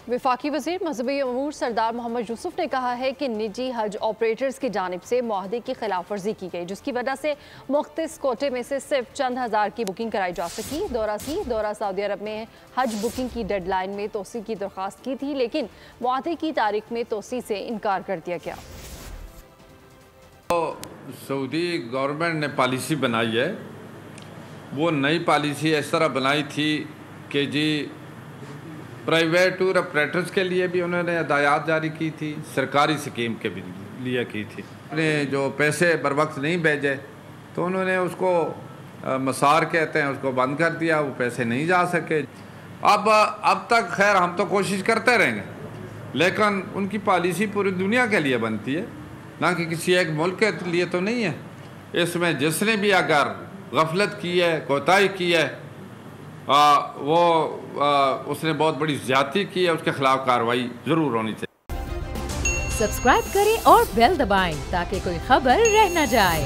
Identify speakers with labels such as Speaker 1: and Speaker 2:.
Speaker 1: वफाकी वज़ीर मजहबी अमूर सरदार मोहम्मद यूसुफ ने कहा है कि निजी हज ऑपरेटर्स की जानिब से मुआहदे की खिलाफ वर्जी की गई, जिसकी वजह से मुख्तलिफ कोटे में से सिर्फ चंद हज़ार की बुकिंग कराई जा सकी। दौरा सऊदी अरब में हज बुकिंग की डेडलाइन में तोसी की दरख्वास्त की थी, लेकिन मुआहदे की तारीख में तोसी से इनकार कर दिया गया।
Speaker 2: तो सऊदी गवर्नमेंट ने पॉलिसी बनाई है, वो नई पॉलिसी इस तरह बनाई थी कि जी प्राइवेट टूर ऑपरेटर्स के लिए भी उन्होंने हदायत जारी की थी, सरकारी स्कीम के भी लिए की थी। उन्होंने जो पैसे बर वक्त नहीं भेजे तो उन्होंने उसको मसार कहते हैं, उसको बंद कर दिया, वो पैसे नहीं जा सके। अब तक खैर हम तो कोशिश करते रहेंगे, लेकिन उनकी पॉलिसी पूरी दुनिया के लिए बनती है, ना कि किसी एक मुल्क के लिए तो नहीं है। इसमें जिसने भी अगर गफलत की है, कोताही की है, उसने बहुत बड़ी ज्यादती की है, उसके खिलाफ कार्रवाई जरूर होनी चाहिए।
Speaker 3: सब्सक्राइब करें और बेल दबाएं ताकि कोई खबर रह न जाए।